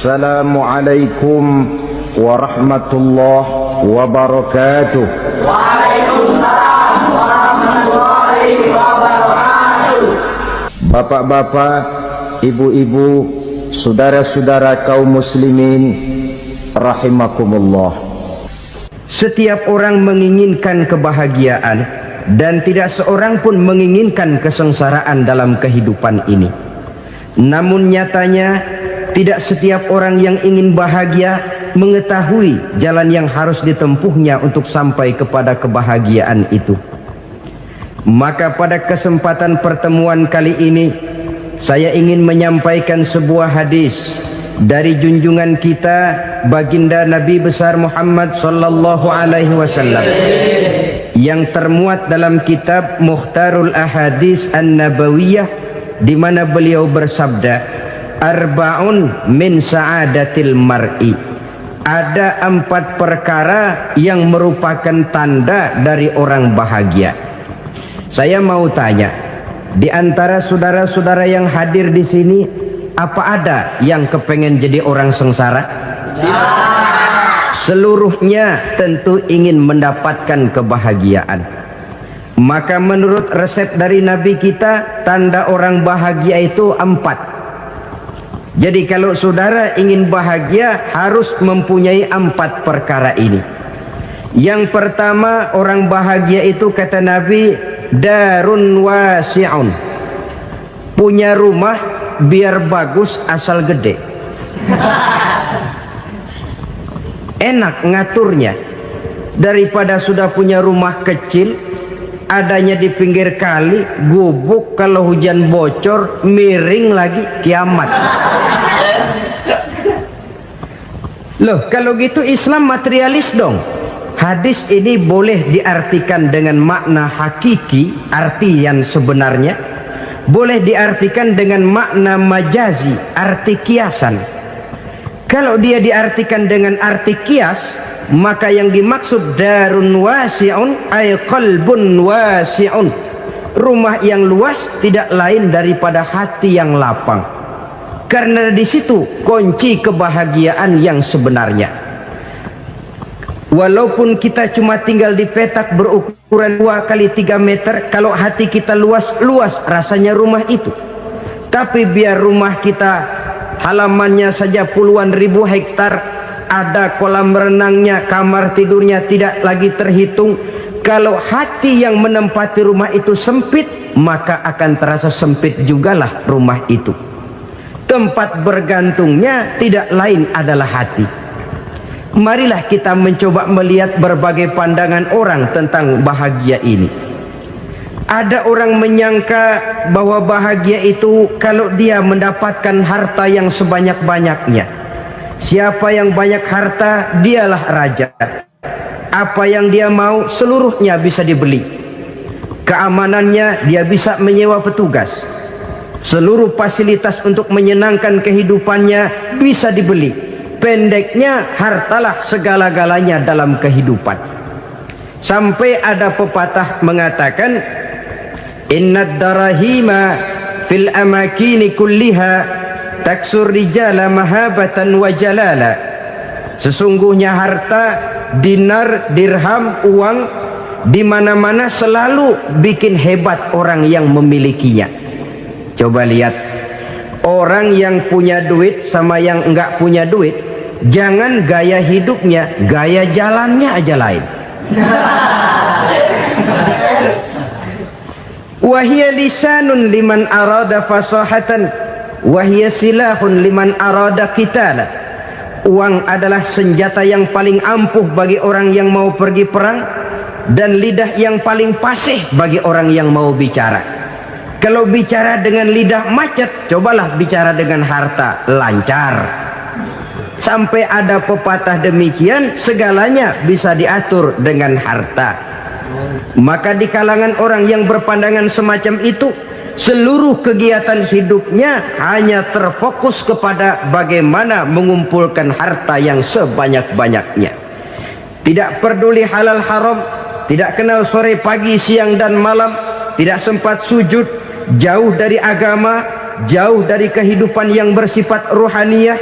Assalamualaikum warahmatullahi wabarakatuh. Waalaikumsalam warahmatullahi wabarakatuh. Bapak-bapak, ibu-ibu, saudara-saudara kaum muslimin rahimakumullah. Setiap orang menginginkan kebahagiaan dan tidak seorang pun menginginkan kesengsaraan dalam kehidupan ini. Namun nyatanya tidak setiap orang yang ingin bahagia mengetahui jalan yang harus ditempuhnya untuk sampai kepada kebahagiaan itu. Maka pada kesempatan pertemuan kali ini saya ingin menyampaikan sebuah hadis dari junjungan kita baginda Nabi besar Muhammad sallallahu alaihi wasallam yang termuat dalam kitab Mukhtarul Ahadits An-Nabawiyah, di mana beliau bersabda, arba'un min sa'adatil mar'i. Ada 4 perkara yang merupakan tanda dari orang bahagia. Saya mau tanya, di antara saudara-saudara yang hadir di sini, apa ada yang kepengen jadi orang sengsara? Ya. Seluruhnya tentu ingin mendapatkan kebahagiaan. Maka menurut resep dari Nabi kita, tanda orang bahagia itu 4. Jadi kalau saudara ingin bahagia harus mempunyai 4 perkara ini. Yang pertama, orang bahagia itu kata Nabi, darun wasi'un. Punya rumah biar bagus asal gede. Enak ngaturnya. Daripada sudah punya rumah kecil, adanya di pinggir kali, gubuk, kalau hujan bocor, miring lagi, kiamat. Loh, kalau gitu Islam materialis dong. Hadis ini boleh diartikan dengan makna hakiki, arti yang sebenarnya. Boleh diartikan dengan makna majazi, arti kiasan. Kalau dia diartikan dengan arti kias, maka yang dimaksud darun wasi'un ay qalbun wasi'un. Rumah yang luas tidak lain daripada hati yang lapang. Karena di situ kunci kebahagiaan yang sebenarnya. Walaupun kita cuma tinggal di petak berukuran 2 kali 3 meter, kalau hati kita luas rasanya rumah itu. Tapi biar rumah kita halamannya saja puluhan ribu hektar, ada kolam renangnya, kamar tidurnya tidak lagi terhitung. Kalau hati yang menempati rumah itu sempit, maka akan terasa sempit jugalah rumah itu. Tempat bergantungnya tidak lain adalah hati. Marilah kita mencoba melihat berbagai pandangan orang tentang bahagia ini. Ada orang menyangka bahwa bahagia itu kalau dia mendapatkan harta yang sebanyak-banyaknya. Siapa yang banyak harta, dialah raja. Apa yang dia mau, seluruhnya bisa dibeli. Keamanannya, dia bisa menyewa petugas. Seluruh fasilitas untuk menyenangkan kehidupannya bisa dibeli. Pendeknya, hartalah segala-galanya dalam kehidupan. Sampai ada pepatah mengatakan, innad darahima fil amakini kulliha taksur rijala mahabatan wa jalala. Sesungguhnya harta, dinar, dirham, uang di mana-mana selalu bikin hebat orang yang memilikinya. Coba lihat, orang yang punya duit sama yang enggak punya duit, jangan gaya hidupnya, gaya jalannya aja lain. Wahia lisanun liman arada fasahatan, wahia silahun liman arada qitala. Uang adalah senjata yang paling ampuh bagi orang yang mau pergi perang, dan lidah yang paling fasih bagi orang yang mau bicara. Kalau bicara dengan lidah macet, cobalah bicara dengan harta, lancar. Sampai ada pepatah demikian, segalanya bisa diatur dengan harta. Maka di kalangan orang yang berpandangan semacam itu, seluruh kegiatan hidupnya hanya terfokus kepada bagaimana mengumpulkan harta yang sebanyak-banyaknya. Tidak peduli halal haram, tidak kenal sore pagi siang dan malam, tidak sempat sujud, jauh dari agama, jauh dari kehidupan yang bersifat ruhaniyah,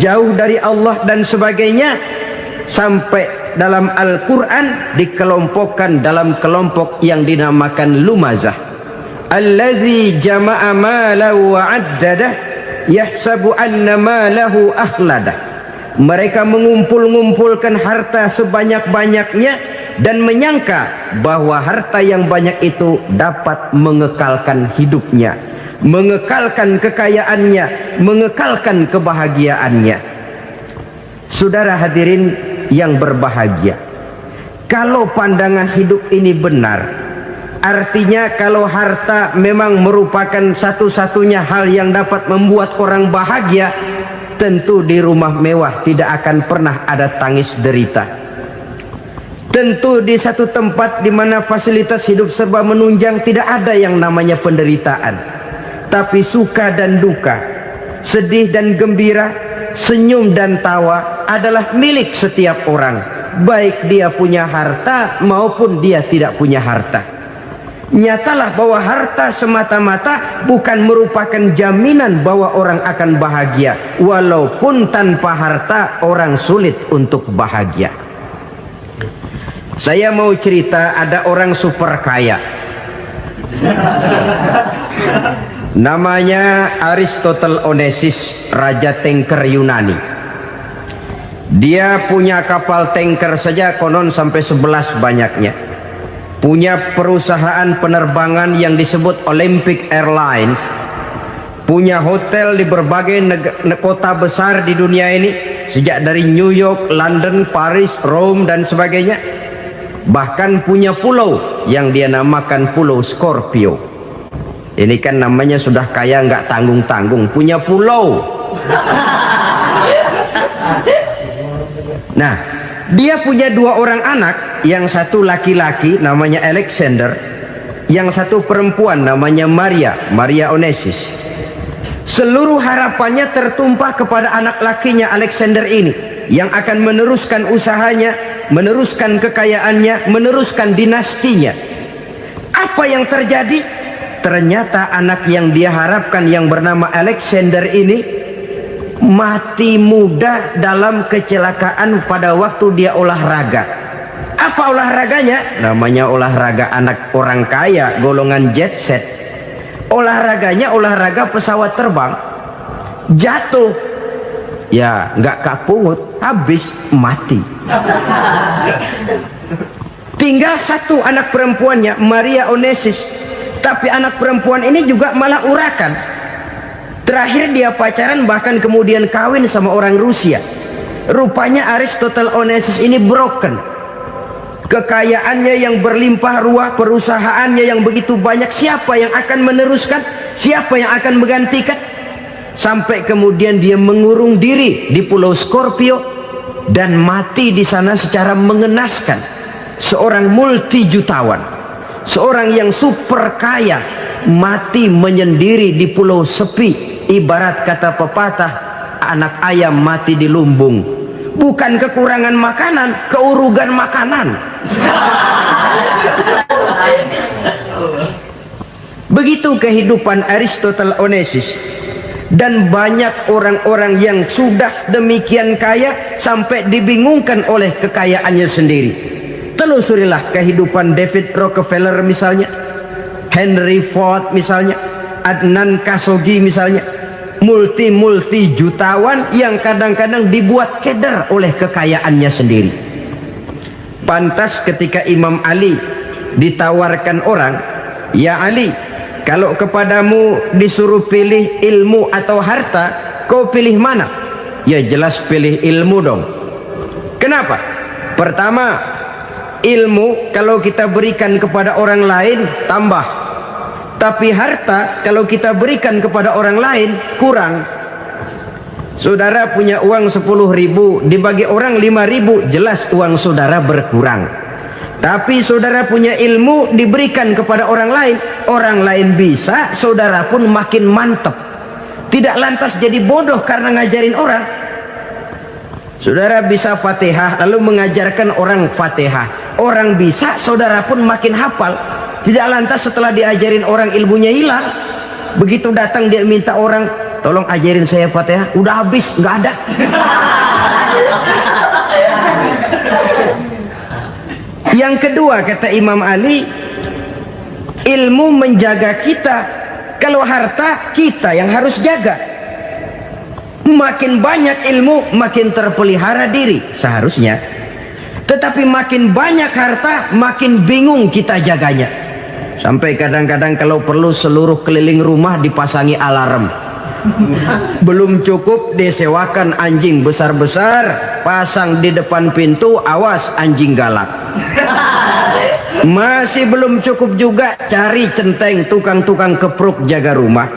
jauh dari Allah dan sebagainya, sampai dalam Al-Quran dikelompokkan dalam kelompok yang dinamakan lumazah. Allazi jama'a malahu wa addadah yahsabu anna malahu akhladah. Mereka mengumpul-ngumpulkan harta sebanyak-banyaknya dan menyangka bahwa harta yang banyak itu dapat mengekalkan hidupnya, mengekalkan kekayaannya, mengekalkan kebahagiaannya. Saudara hadirin yang berbahagia, kalau pandangan hidup ini benar, artinya kalau harta memang merupakan satu-satunya hal yang dapat membuat orang bahagia, tentu di rumah mewah tidak akan pernah ada tangis derita. Tentu di satu tempat di mana fasilitas hidup serba menunjang tidak ada yang namanya penderitaan. Tapi suka dan duka, sedih dan gembira, senyum dan tawa adalah milik setiap orang, baik dia punya harta maupun dia tidak punya harta. Nyatalah bahwa harta semata-mata bukan merupakan jaminan bahwa orang akan bahagia, walaupun tanpa harta orang sulit untuk bahagia. Saya mau cerita, ada orang super kaya, namanya Aristotle Onesius, raja tanker Yunani. Dia punya kapal tanker saja konon sampai 11 banyaknya. Punya perusahaan penerbangan yang disebut Olympic Airlines. Punya hotel di berbagai kota besar di dunia ini, sejak dari New York, London, Paris, Rome dan sebagainya. Bahkan punya pulau yang dia namakan Pulau Scorpio. Ini kan namanya sudah kaya nggak tanggung-tanggung, punya pulau. Nah, dia punya 2 orang anak, yang satu laki-laki namanya Alexander, yang satu perempuan namanya Maria Onesius. Seluruh harapannya tertumpah kepada anak lakinya Alexander ini, yang akan meneruskan usahanya, meneruskan kekayaannya, meneruskan dinastinya. Apa yang terjadi? Ternyata anak yang dia harapkan yang bernama Alexander ini mati muda dalam kecelakaan pada waktu dia olahraga. Apa olahraganya? Namanya olahraga anak orang kaya, golongan jet set. Olahraganya olahraga pesawat terbang. Jatuh, ya nggak kapungut, habis mati. Tinggal satu anak perempuannya, Maria Onesius. Tapi anak perempuan ini juga malah urakan. Terakhir dia pacaran, bahkan kemudian kawin sama orang Rusia. Rupanya Aristotle Onesius ini broken. Kekayaannya yang berlimpah ruah, perusahaannya yang begitu banyak, siapa yang akan meneruskan? Siapa yang akan menggantikan? Sampai kemudian dia mengurung diri di Pulau Scorpio dan mati di sana secara mengenaskan. Seorang multi jutawan, seorang yang super kaya, mati menyendiri di pulau sepi. Ibarat kata pepatah, anak ayam mati di lumbung. Bukan kekurangan makanan, keurugan makanan. Begitu kehidupan Aristotle Onesius. Dan banyak orang-orang yang sudah demikian kaya sampai dibingungkan oleh kekayaannya sendiri. Telusurilah kehidupan David Rockefeller misalnya, Henry Ford misalnya, Adnan Khashoggi misalnya. Multi jutawan yang kadang-kadang dibuat keder oleh kekayaannya sendiri. Pantas ketika Imam Ali ditawarkan orang, "Ya Ali, kalau kepadamu disuruh pilih ilmu atau harta, kau pilih mana?" Ya jelas pilih ilmu dong. Kenapa? Pertama, ilmu kalau kita berikan kepada orang lain tambah. Tapi harta kalau kita berikan kepada orang lain kurang. Saudara punya uang 10.000, dibagi orang 5.000, jelas uang saudara berkurang. Tapi saudara punya ilmu, diberikan kepada orang lain bisa, saudara pun makin mantap. Tidak lantas jadi bodoh karena ngajarin orang. Saudara bisa Fatihah lalu mengajarkan orang Fatihah, orang bisa, saudara pun makin hafal. Tidak lantas setelah diajarin orang ilmunya hilang. Begitu datang dia minta orang tolong ajarin saya Fatihah. Udah habis, nggak ada. Yang kedua kata Imam Ali, ilmu menjaga kita. Kalau harta, kita yang harus jaga. Makin banyak ilmu, makin terpelihara diri seharusnya. Tetapi makin banyak harta, makin bingung kita jaganya. Sampai kadang-kadang kalau perlu seluruh keliling rumah dipasangi alarm. Belum cukup, disewakan anjing besar-besar, pasang di depan pintu, awas anjing galak. Masih belum cukup juga, cari centeng tukang-tukang kepruk jaga rumah.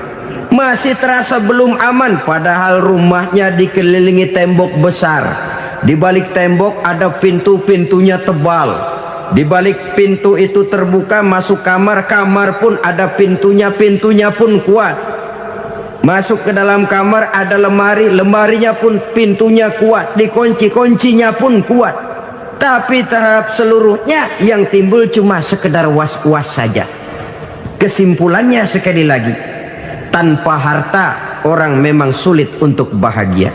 Masih terasa belum aman, padahal rumahnya dikelilingi tembok besar. Di balik tembok ada pintu-pintunya tebal. Di balik pintu itu terbuka masuk kamar, kamar pun ada pintunya, pintunya pun kuat. Masuk ke dalam kamar ada lemari, lemarinya pun pintunya kuat, dikunci, kuncinya pun kuat. Tapi terhadap seluruhnya yang timbul cuma sekedar was-was saja. Kesimpulannya sekali lagi, tanpa harta orang memang sulit untuk bahagia.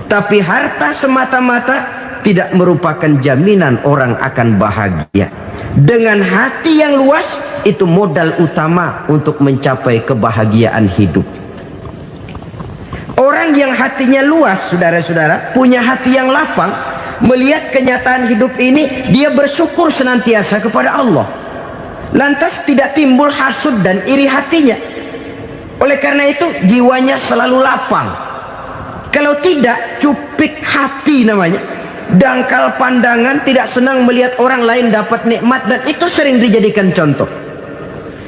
Tapi harta semata-mata tidak merupakan jaminan orang akan bahagia. Dengan hati yang luas, itu modal utama untuk mencapai kebahagiaan hidup. Orang yang hatinya luas, saudara-saudara, punya hati yang lapang, melihat kenyataan hidup ini, dia bersyukur senantiasa kepada Allah. Lantas tidak timbul hasud dan iri hatinya. Oleh karena itu jiwanya selalu lapang. Kalau tidak, cupik hati namanya, dangkal pandangan, tidak senang melihat orang lain dapat nikmat, dan itu sering dijadikan contoh.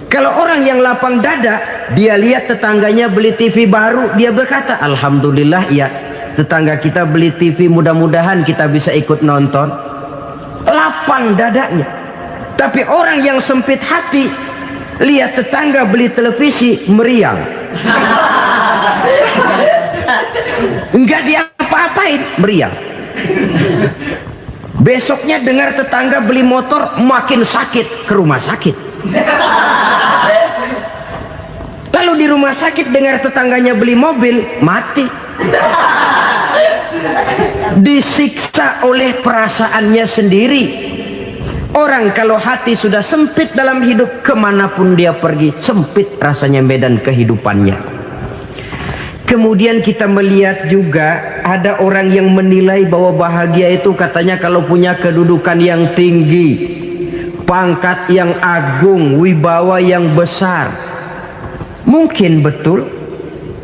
Kalau orang yang lapang dada, dia lihat tetangganya beli TV baru, dia berkata, alhamdulillah ya, tetangga kita beli TV, mudah-mudahan kita bisa ikut nonton. Lapang dadanya. Tapi orang yang sempit hati, lihat tetangga beli televisi, meriang. Enggak diapa-apain, meriang. Besoknya dengar tetangga beli motor, makin sakit, ke rumah sakit. Lalu di rumah sakit dengar tetangganya beli mobil, mati. Disiksa oleh perasaannya sendiri. Orang kalau hati sudah sempit dalam hidup, kemanapun dia pergi, sempit rasanya medan kehidupannya. Kemudian kita melihat juga ada orang yang menilai bahwa bahagia itu katanya kalau punya kedudukan yang tinggi, pangkat yang agung, wibawa yang besar. Mungkin betul,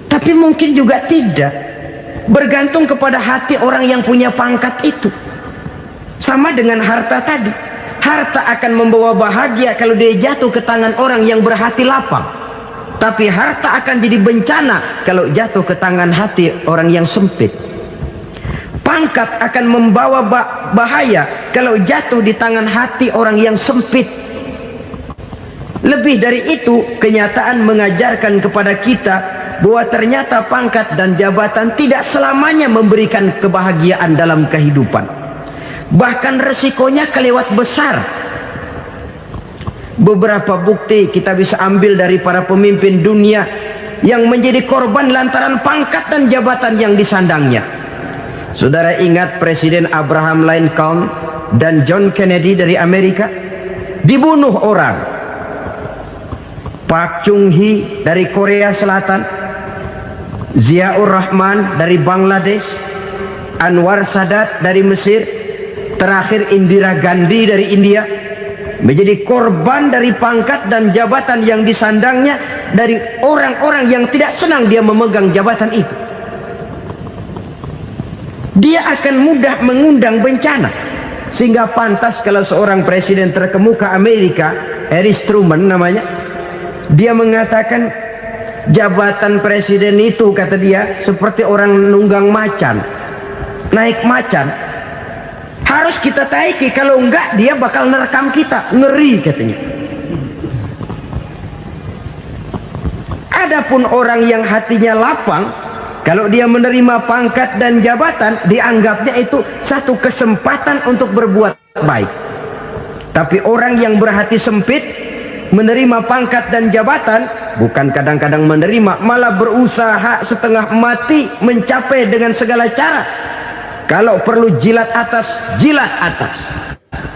tapi mungkin juga tidak. Bergantung kepada hati orang yang punya pangkat itu. Sama dengan harta tadi. Harta akan membawa bahagia kalau dia jatuh ke tangan orang yang berhati lapang. Tapi harta akan jadi bencana kalau jatuh ke tangan hati orang yang sempit. Pangkat akan membawa bahaya kalau jatuh di tangan hati orang yang sempit. Lebih dari itu, kenyataan mengajarkan kepada kita bahwa ternyata pangkat dan jabatan tidak selamanya memberikan kebahagiaan dalam kehidupan. Bahkan resikonya kelewat besar. Beberapa bukti kita bisa ambil dari para pemimpin dunia yang menjadi korban lantaran pangkat dan jabatan yang disandangnya. Saudara ingat Presiden Abraham Lincoln dan John Kennedy dari Amerika? Dibunuh orang. Park Chung-hee dari Korea Selatan, Ziaur Rahman dari Bangladesh, Anwar Sadat dari Mesir, terakhir Indira Gandhi dari India, menjadi korban dari pangkat dan jabatan yang disandangnya dari orang-orang yang tidak senang dia memegang jabatan itu. Dia akan mudah mengundang bencana. Sehingga pantas kalau seorang presiden terkemuka Amerika, Harry Truman namanya, dia mengatakan jabatan presiden itu, kata dia, seperti orang nunggang macan, naik macan. Harus kita taiki, kalau enggak dia bakal nerekam kita, ngeri katanya. Adapun orang yang hatinya lapang, kalau dia menerima pangkat dan jabatan, dianggapnya itu satu kesempatan untuk berbuat baik. Tapi orang yang berhati sempit, menerima pangkat dan jabatan, bukan kadang-kadang menerima, malah berusaha setengah mati mencapai dengan segala cara. Kalau perlu jilat atas, jilat atas.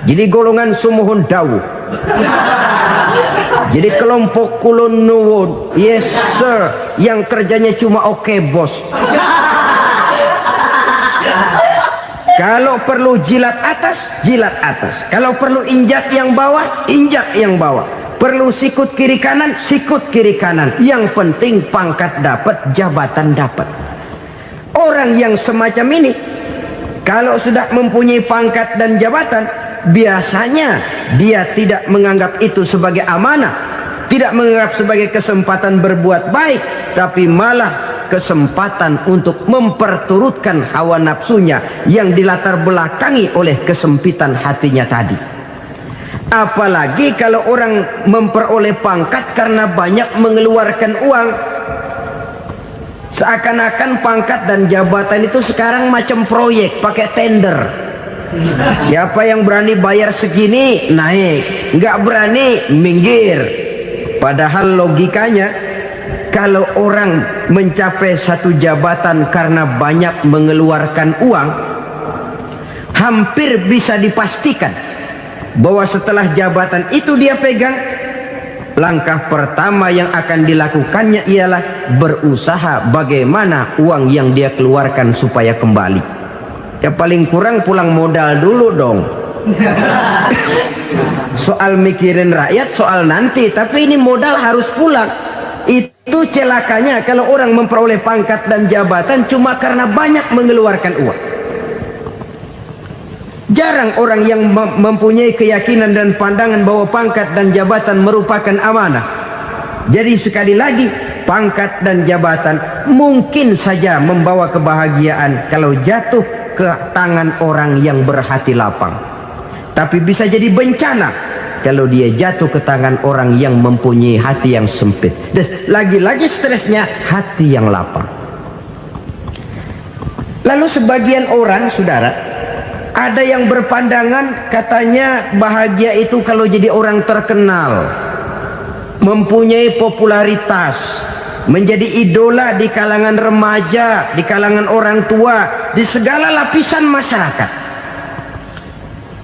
Jadi golongan sumuhun dawu. Jadi kelompok kulon nuwun, yes sir, yang kerjanya cuma oke bos. Kalau perlu jilat atas, jilat atas. Kalau perlu injak yang bawah, injak yang bawah. Perlu sikut kiri kanan, sikut kiri kanan. Yang penting pangkat dapat, jabatan dapat. Orang yang semacam ini, kalau sudah mempunyai pangkat dan jabatan, biasanya dia tidak menganggap itu sebagai amanah, tidak menganggap sebagai kesempatan berbuat baik, tapi malah kesempatan untuk memperturutkan hawa nafsunya yang dilatar belakangi oleh kesempitan hatinya tadi. Apalagi kalau orang memperoleh pangkat karena banyak mengeluarkan uang, seakan-akan pangkat dan jabatan itu sekarang macam proyek pakai tender. Siapa yang berani bayar segini naik, nggak berani minggir. Padahal logikanya, kalau orang mencapai satu jabatan karena banyak mengeluarkan uang, hampir bisa dipastikan bahwa setelah jabatan itu dia pegang, langkah pertama yang akan dilakukannya ialah berusaha bagaimana uang yang dia keluarkan supaya kembali. Ya paling kurang pulang modal dulu dong. Soal mikirin rakyat soal nanti, tapi ini modal harus pulang. Itu celakanya kalau orang memperoleh pangkat dan jabatan cuma karena banyak mengeluarkan uang. Jarang orang yang mempunyai keyakinan dan pandangan bahwa pangkat dan jabatan merupakan amanah. Jadi sekali lagi, pangkat dan jabatan mungkin saja membawa kebahagiaan kalau jatuh ke tangan orang yang berhati lapang, tapi bisa jadi bencana kalau dia jatuh ke tangan orang yang mempunyai hati yang sempit. Dan lagi-lagi stresnya hati yang lapang. Lalu sebagian orang, saudara, ada yang berpandangan katanya bahagia itu kalau jadi orang terkenal, mempunyai popularitas, menjadi idola di kalangan remaja, di kalangan orang tua, di segala lapisan masyarakat.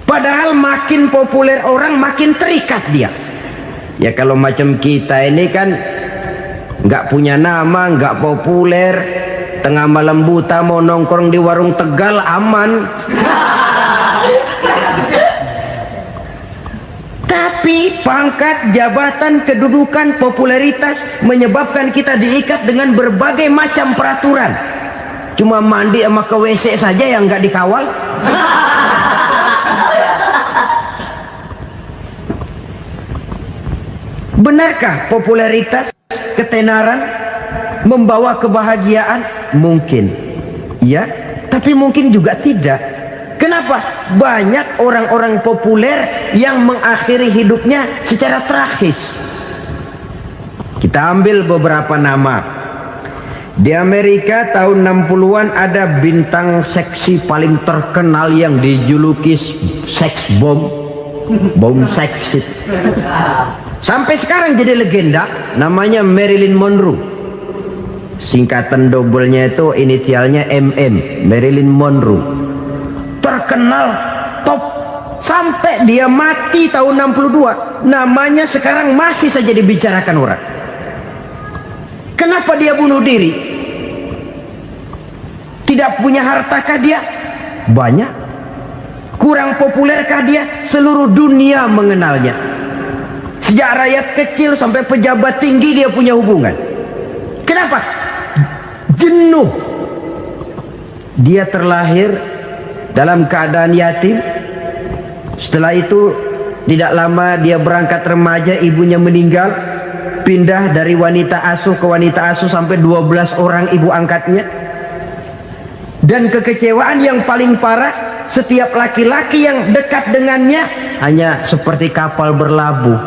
Padahal makin populer orang, makin terikat dia. Ya kalau macam kita ini kan nggak punya nama, nggak populer, tengah malam buta mau nongkrong di warung Tegal aman. Tapi pangkat, jabatan, kedudukan, popularitas menyebabkan kita diikat dengan berbagai macam peraturan. Cuma mandi sama ke WC saja yang nggak dikawal. Benarkah popularitas, ketenaran membawa kebahagiaan? Mungkin, ya, tapi mungkin juga tidak. Kenapa? Banyak orang-orang populer yang mengakhiri hidupnya secara tragis. Kita ambil beberapa nama. Di Amerika tahun 60-an ada bintang seksi paling terkenal yang dijuluki sex bomb, bom seksi. Sampai sekarang jadi legenda, namanya Marilyn Monroe. Singkatan doublenya itu inisialnya MM, Marilyn Monroe. Terkenal top sampai dia mati tahun 62, namanya sekarang masih saja dibicarakan orang. Kenapa dia bunuh diri? Tidak punya hartakah dia? Banyak. Kurang populerkah dia? Seluruh dunia mengenalnya. Sejak rakyat kecil sampai pejabat tinggi dia punya hubungan. Kenapa? Jenuh. Dia terlahir dalam keadaan yatim. Setelah itu tidak lama dia berangkat remaja, ibunya meninggal, pindah dari wanita asuh ke wanita asuh sampai 12 orang ibu angkatnya. Dan kekecewaan yang paling parah, setiap laki-laki yang dekat dengannya hanya seperti kapal berlabuh,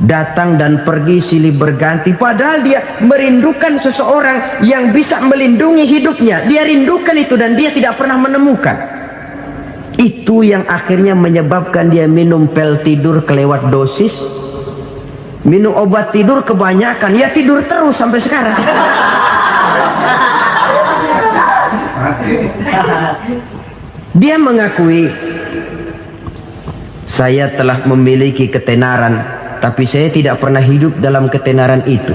datang dan pergi silih berganti. Padahal dia merindukan seseorang yang bisa melindungi hidupnya. Dia rindukan itu dan dia tidak pernah menemukan. Itu yang akhirnya menyebabkan dia minum pil tidur kelewat dosis, Minum obat tidur kebanyakan, ya tidur terus sampai sekarang. Dia mengakui, saya telah memiliki ketenaran, tapi saya tidak pernah hidup dalam ketenaran itu.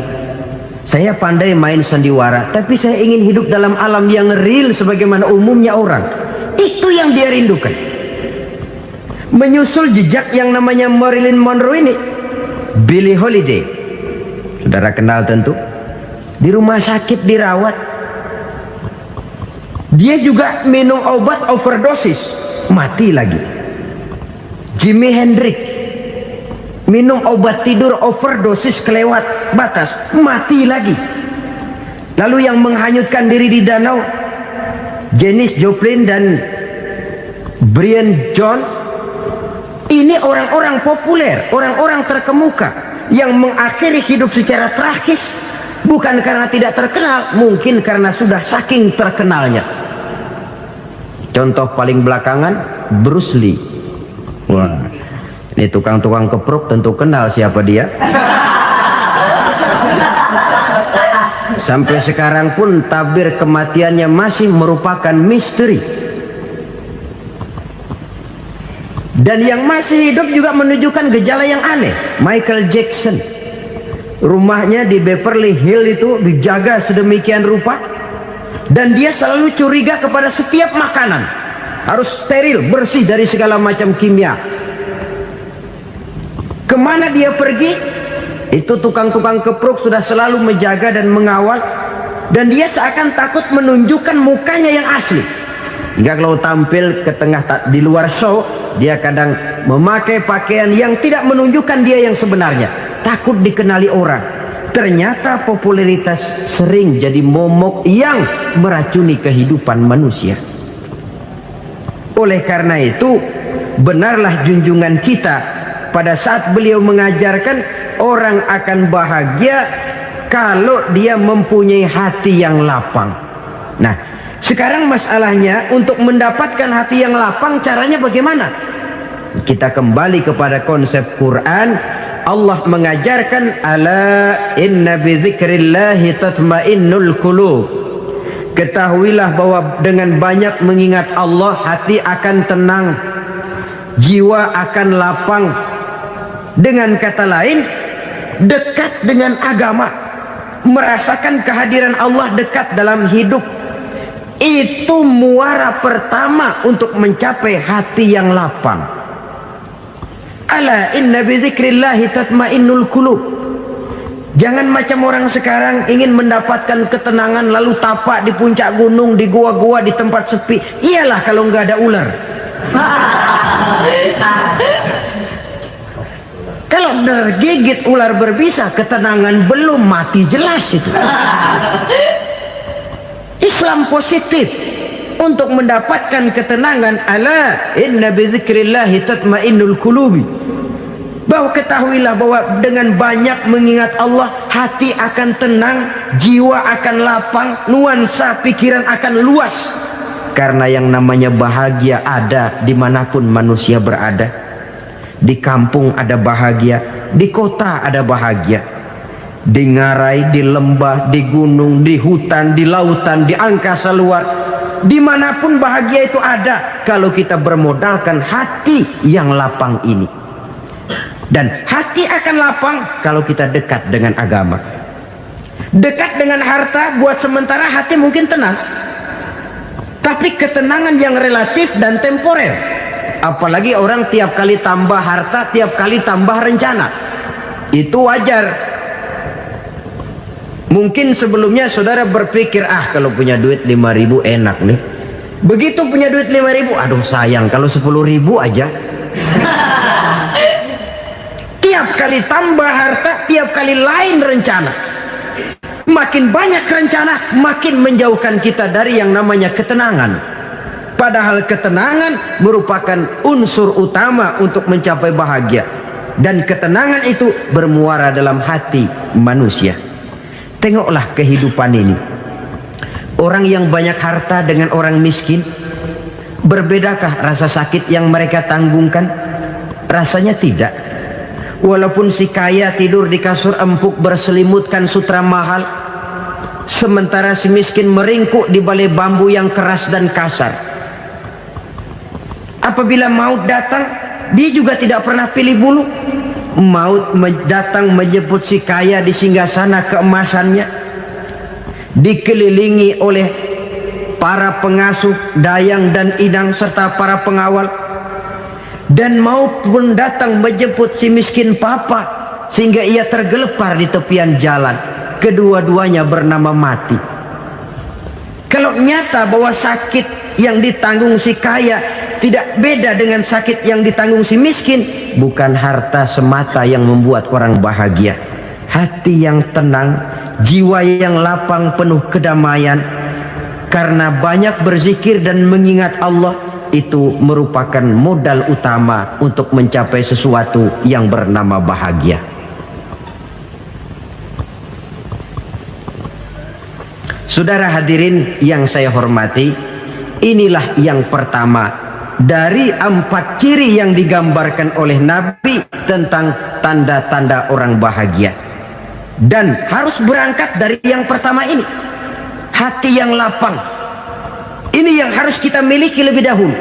Saya pandai main sandiwara, tapi saya ingin hidup dalam alam yang real sebagaimana umumnya orang. Itu yang dia rindukan. Menyusul jejak yang namanya Marilyn Monroe ini, Billie Holiday, saudara kenal tentu, di rumah sakit dirawat. Dia juga minum obat overdosis, mati lagi. Jimi Hendrix minum obat tidur overdosis kelewat batas, mati lagi. Lalu yang menghanyutkan diri di danau, Janis Joplin dan Brian Jones. Ini orang-orang populer, orang-orang terkemuka yang mengakhiri hidup secara tragis, bukan karena tidak terkenal, mungkin karena sudah saking terkenalnya. Contoh paling belakangan, Bruce Lee. Wah, ini tukang-tukang kepruk tentu kenal siapa dia. Sampai sekarang pun tabir kematiannya masih merupakan misteri. Dan yang masih hidup juga menunjukkan gejala yang aneh. Michael Jackson, rumahnya di Beverly Hills itu dijaga sedemikian rupa, dan dia selalu curiga kepada setiap makanan harus steril, bersih dari segala macam kimia. Kemana dia pergi, itu tukang-tukang kepruk sudah selalu menjaga dan mengawal, dan dia seakan takut menunjukkan mukanya yang asli. Hingga kalau tampil ke tengah di luar show, dia kadang memakai pakaian yang tidak menunjukkan dia yang sebenarnya, takut dikenali orang. Ternyata popularitas sering jadi momok yang meracuni kehidupan manusia. Oleh karena itu, benarlah junjungan kita pada saat beliau mengajarkan orang akan bahagia kalau dia mempunyai hati yang lapang. Nah, sekarang masalahnya untuk mendapatkan hati yang lapang, caranya bagaimana? Kita kembali kepada konsep Quran. Allah mengajarkan, ala inna bi dzikrillahi tatmainnul qulub. Ketahuilah bahwa dengan banyak mengingat Allah, hati akan tenang, jiwa akan lapang. Dengan kata lain, dekat dengan agama, merasakan kehadiran Allah dekat dalam hidup, itu muara pertama untuk mencapai hati yang lapang. Ala inna bi dzikrillahi tatmainnul qulub. Jangan macam orang sekarang ingin mendapatkan ketenangan lalu tapak di puncak gunung, di gua-gua, di tempat sepi. Iyalah kalau nggak ada ular. Kalau tergigit ular berbisa, ketenangan belum, mati jelas itu. Islam positif untuk mendapatkan ketenangan. Ala inna bi dzikrillahi tatmainnul qulubi. Bahwa ketahuilah bahwa dengan banyak mengingat Allah, hati akan tenang, jiwa akan lapang, nuansa pikiran akan luas. Karena yang namanya bahagia ada dimanapun manusia berada. Di kampung ada bahagia, di kota ada bahagia, di ngarai, di lembah, di gunung, di hutan, di lautan, di angkasa luar, dimanapun bahagia itu ada kalau kita bermodalkan hati yang lapang ini. Dan hati akan lapang kalau kita dekat dengan agama. Dekat dengan harta buat sementara hati mungkin tenang, tapi ketenangan yang relatif dan temporer. Apalagi orang tiap kali tambah harta, tiap kali tambah rencana, itu wajar. Mungkin sebelumnya saudara berpikir, kalau punya duit 5.000 enak nih. Begitu punya duit 5.000, aduh sayang kalau 10.000 aja. Tiap kali tambah harta, tiap kali lain rencana. Makin banyak rencana, makin menjauhkan kita dari yang namanya ketenangan. Padahal ketenangan merupakan unsur utama untuk mencapai bahagia. Dan ketenangan itu bermuara dalam hati manusia. Tengoklah kehidupan ini. Orang yang banyak harta dengan orang miskin, berbedakah rasa sakit yang mereka tanggungkan? Rasanya tidak. Walaupun si kaya tidur di kasur empuk berselimutkan sutra mahal, sementara si miskin meringkuk di balai bambu yang keras dan kasar. Apabila maut datang, dia juga tidak pernah pilih bulu. Maut datang menjemput si kaya di singgasana keemasannya, dikelilingi oleh para pengasuh, dayang dan inang serta para pengawal. Dan maut pun datang menjemput si miskin papa, sehingga ia tergelepar di tepian jalan. Kedua-duanya bernama mati. Kalau nyata bahwa sakit yang ditanggung si kaya tidak beda dengan sakit yang ditanggung si miskin, bukan harta semata yang membuat orang bahagia. Hati yang tenang, jiwa yang lapang penuh kedamaian karena banyak berzikir dan mengingat Allah, itu merupakan modal utama untuk mencapai sesuatu yang bernama bahagia. Saudara hadirin yang saya hormati, inilah yang pertama dari 4 ciri yang digambarkan oleh Nabi tentang tanda-tanda orang bahagia. Dan harus berangkat dari yang pertama ini, hati yang lapang. Ini yang harus kita miliki lebih dahulu,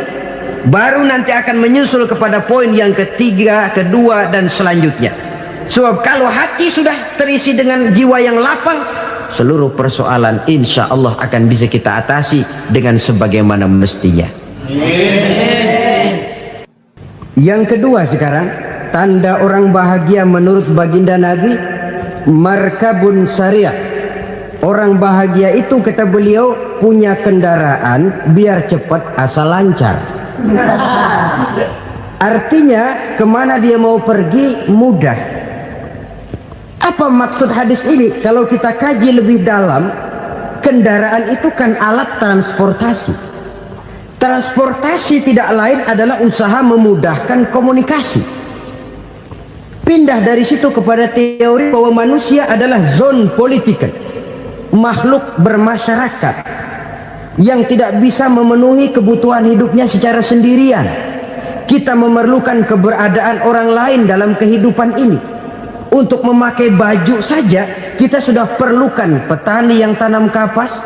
baru nanti akan menyusul kepada poin yang ketiga, kedua dan selanjutnya. Sebab kalau hati sudah terisi dengan jiwa yang lapang, seluruh persoalan insya Allah akan bisa kita atasi dengan sebagaimana mestinya. Yang kedua sekarang, tanda orang bahagia menurut baginda Nabi, markabun syariah. Orang bahagia itu, kata beliau, punya kendaraan biar cepat asal lancar. Artinya kemana dia mau pergi mudah. Apa maksud hadis ini? Kalau kita kaji lebih dalam, kendaraan itu kan alat transportasi. Transportasi tidak lain adalah usaha memudahkan komunikasi. Pindah dari situ kepada teori bahwa manusia adalah zon political, makhluk bermasyarakat yang tidak bisa memenuhi kebutuhan hidupnya secara sendirian. Kita memerlukan keberadaan orang lain dalam kehidupan ini. Untuk memakai baju saja kita sudah perlukan petani yang tanam kapas,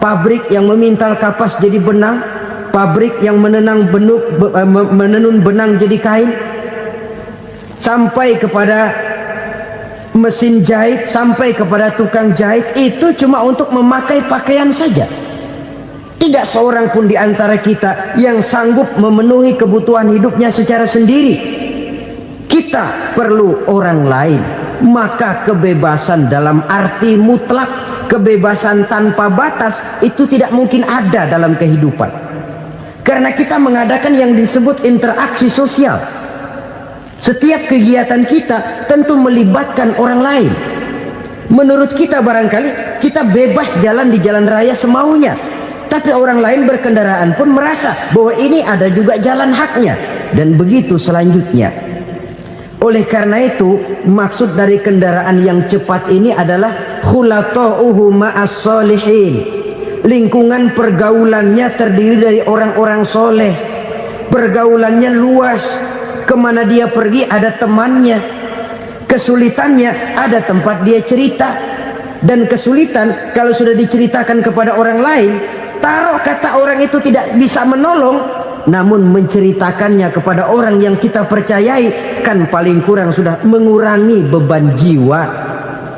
pabrik yang memintal kapas jadi benang, pabrik yang menenun benang jadi kain, sampai kepada mesin jahit, sampai kepada tukang jahit. Itu cuma untuk memakai pakaian saja. Tidak seorang pun di antara kita yang sanggup memenuhi kebutuhan hidupnya secara sendiri. Kita perlu orang lain. Maka kebebasan dalam arti mutlak, kebebasan tanpa batas, itu tidak mungkin ada dalam kehidupan. Karena kita mengadakan yang disebut interaksi sosial. Setiap kegiatan kita tentu melibatkan orang lain. Menurut kita barangkali kita bebas jalan di jalan raya semaunya, tapi orang lain berkendaraan pun merasa bahwa ini ada juga jalan haknya, dan begitu selanjutnya. Oleh karena itu, maksud dari kendaraan yang cepat ini adalah khulata'uhu ma'as solihin. Lingkungan pergaulannya terdiri dari orang-orang soleh. Pergaulannya luas. Kemana dia pergi ada temannya. Kesulitannya ada tempat dia cerita. Dan kesulitan kalau sudah diceritakan kepada orang lain, taruh kata orang itu tidak bisa menolong, namun menceritakannya kepada orang yang kita percayai, kan paling kurang sudah mengurangi beban jiwa,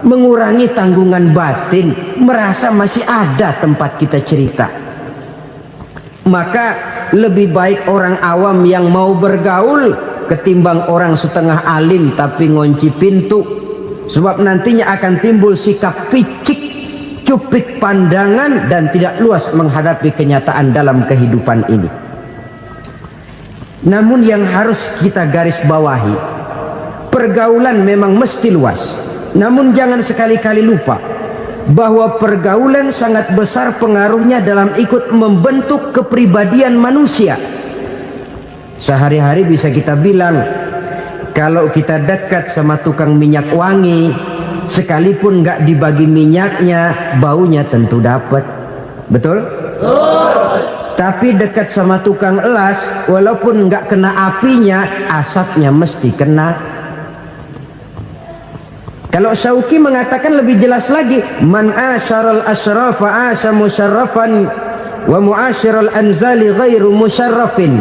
mengurangi tanggungan batin, merasa masih ada tempat kita cerita. Maka lebih baik orang awam yang mau bergaul ketimbang orang setengah alim tapi ngunci pintu. Sebab nantinya akan timbul sikap picik, cupik pandangan, dan tidak luas menghadapi kenyataan dalam kehidupan ini. Namun yang harus kita garis bawahi, pergaulan memang mesti luas. Namun jangan sekali-kali lupa bahwa pergaulan sangat besar pengaruhnya dalam ikut membentuk kepribadian manusia. Sehari-hari bisa kita bilang, kalau kita dekat sama tukang minyak wangi, sekalipun nggak dibagi minyaknya, baunya tentu dapat. Betul? Tapi dekat sama tukang elas, walaupun nggak kena apinya, asapnya mesti kena. Kalau Syauqi mengatakan lebih jelas lagi, man asyaral asrafa asa musyarrafan wa muasyiral anzali ghairu musyarrafin.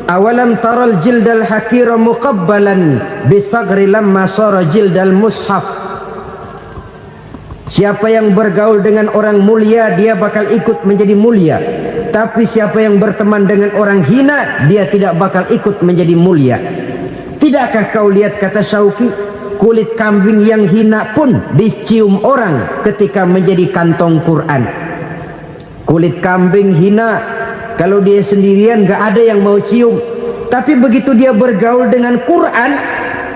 Awalam taral jildal hakira muqabbalan bisagri lamma sara jildal mushaf. Siapa yang bergaul dengan orang mulia, dia bakal ikut menjadi mulia. Tapi siapa yang berteman dengan orang hina, dia tidak bakal ikut menjadi mulia. Tidakkah kau lihat, kata Syauqi, kulit kambing yang hina pun dicium orang ketika menjadi kantong Quran. Kulit kambing hina, kalau dia sendirian gak ada yang mau cium. Tapi begitu dia bergaul dengan Quran,